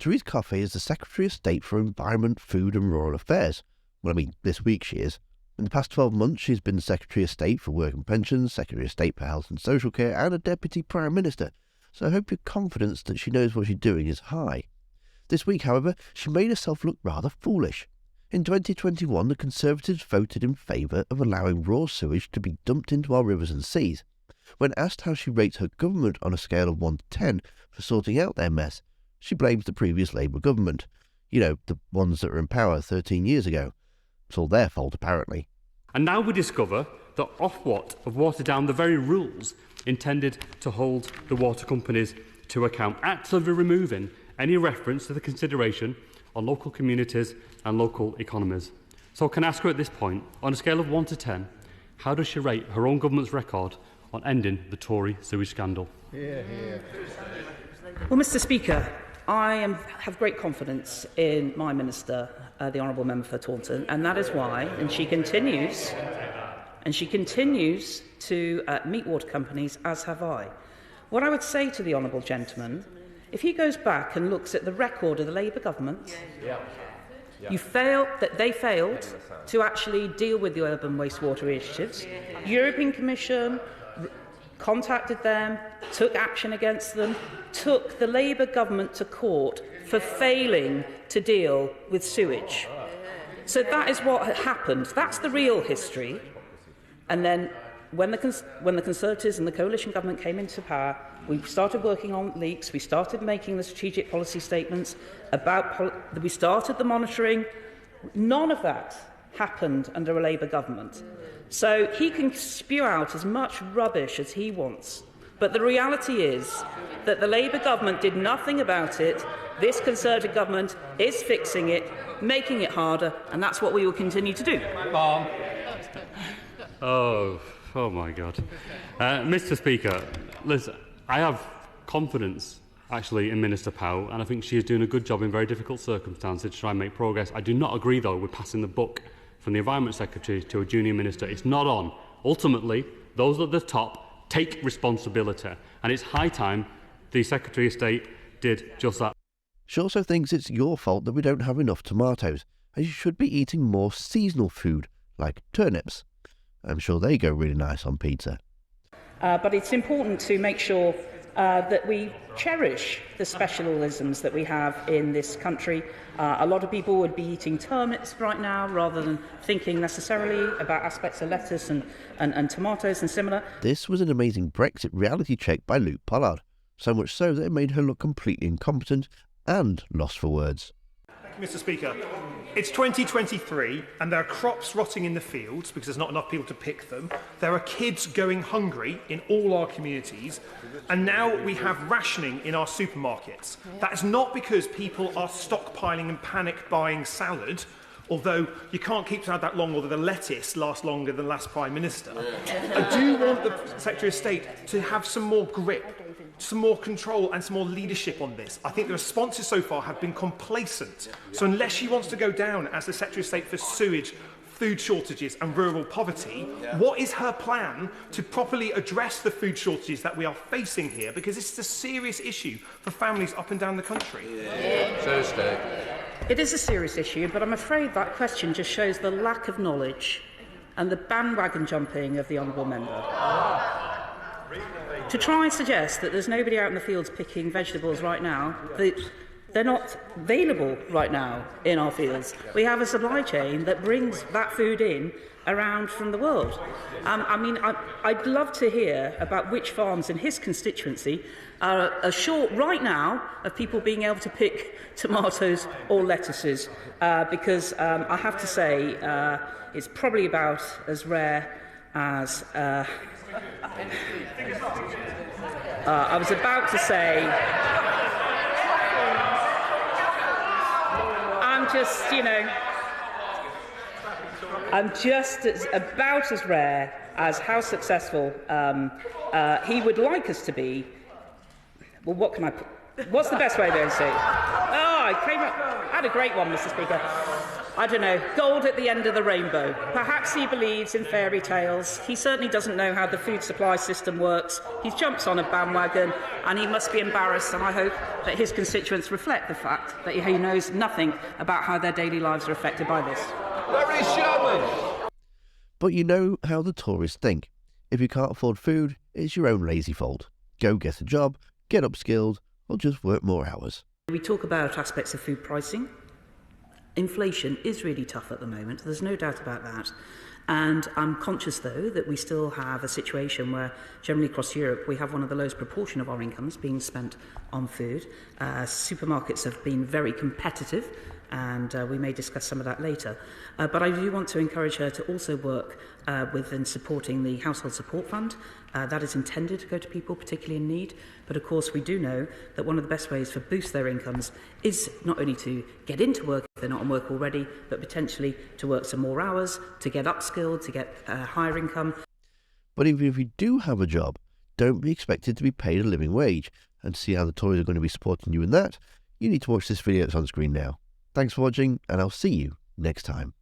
Thérèse Coffey is the Secretary of State for Environment, Food and Rural Affairs. Well, I mean, this week she is. In the past 12 months, she's been the Secretary of State for Work and Pensions, Secretary of State for Health and Social Care, and a Deputy Prime Minister. So I hope your confidence that she knows what she's doing is high. This week, however, she made herself look rather foolish. In 2021, the Conservatives voted in favour of allowing raw sewage to be dumped into our rivers and seas. When asked how she rates her government on a scale of 1 to 10 for sorting out their mess, she blames the previous Labour government. You know, the ones that were in power 13 years ago. It's all their fault, apparently. And now we discover that Ofwat have watered down the very rules intended to hold the water companies to account, actively removing any reference to the consideration on local communities and local economies. So can I ask her at this point, on a scale of 1 to 10, how does she rate her own government's record on ending the Tory sewage scandal? Well, Mr. Speaker, I have great confidence in my Minister, the Honourable Member for Taunton, and that is why, and she continues to meet water companies, as have I. What I would say to the Honourable Gentleman, if he goes back and looks at the record of the Labour government, they failed to actually deal with the urban wastewater initiatives. European Commission contacted them, took action against them, took the Labour government to court for failing to deal with sewage. So that is what had happened. That's the real history. And then when the Conservatives and the coalition government came into power, we started working on leaks, we started making the strategic policy statements, we started the monitoring. None of that happened under a Labour government. So he can spew out as much rubbish as he wants. But the reality is that the Labour government did nothing about it. This Conservative government is fixing it, making it harder, and that's what we will continue to do. Oh my God. Mr. Speaker, listen, I have confidence, actually, in Minister Powell, and I think she is doing a good job in very difficult circumstances to try and make progress. I do not agree, though, with passing the buck from the Environment Secretary to a junior minister. It's not on. Ultimately, those at the top take responsibility, and it's high time the Secretary of State did just that. She also thinks it's your fault that we don't have enough tomatoes, and you should be eating more seasonal food, like turnips. I'm sure they go really nice on pizza. But it's important to make sure that we cherish the specialisms that we have in this country. A lot of people would be eating turnips right now rather than thinking necessarily about aspects of lettuce and tomatoes and similar. This was an amazing Brexit reality check by Luke Pollard, so much so that it made her look completely incompetent and lost for words. Thank you, Mr. Speaker. It's 2023 and there are crops rotting in the fields because there's not enough people to pick them. There are kids going hungry in all our communities, and now we have rationing in our supermarkets. That is not because people are stockpiling and panic buying salad, although you can't keep salad that long, although the lettuce lasts longer than the last Prime Minister. I do want the Secretary of State to have some more grip, some more control and some more leadership on this. I think the responses so far have been complacent. So unless she wants to go down as the Secretary of State for sewage, food shortages and rural poverty, what is her plan to properly address the food shortages that we are facing here? Because this is a serious issue for families up and down the country. It is a serious issue, but I'm afraid that question just shows the lack of knowledge and the bandwagon jumping of the Honourable Member. To try and suggest that there's nobody out in the fields picking vegetables right now, they're not available right now in our fields. We have a supply chain that brings that food in around from the world. I'd love to hear about which farms in his constituency are short right now of people being able to pick tomatoes or lettuces, because I have to say it's probably about as rare as... I was about to say, I'm just about as rare as how successful he would like us to be. Well, what's the best way of saying it? Oh, I had a great one, Mr. Speaker. I don't know, gold at the end of the rainbow. Perhaps he believes in fairy tales. He certainly doesn't know how the food supply system works. He jumps on a bandwagon and he must be embarrassed, and I hope that his constituents reflect the fact that he knows nothing about how their daily lives are affected by this. Very showman! But you know how the Tories think. If you can't afford food, it's your own lazy fault. Go get a job, get upskilled, or just work more hours. We talk about aspects of food pricing. Inflation is really tough at the moment, there's no doubt about that. And I'm conscious, though, that we still have a situation where, generally across Europe, we have one of the lowest proportion of our incomes being spent on food. Supermarkets have been very competitive, and we may discuss some of that later. But I do want to encourage her to also work with and supporting the Household Support Fund. That is intended to go to people particularly in need. But of course, we do know that one of the best ways to boost their incomes is not only to get into work if they're not on work already, but potentially to work some more hours, to get upskilled, to get higher income. But even if you do have a job, don't be expected to be paid a living wage. And to see how the Tories are going to be supporting you in that, you need to watch this video that's on screen now. Thanks for watching, and I'll see you next time.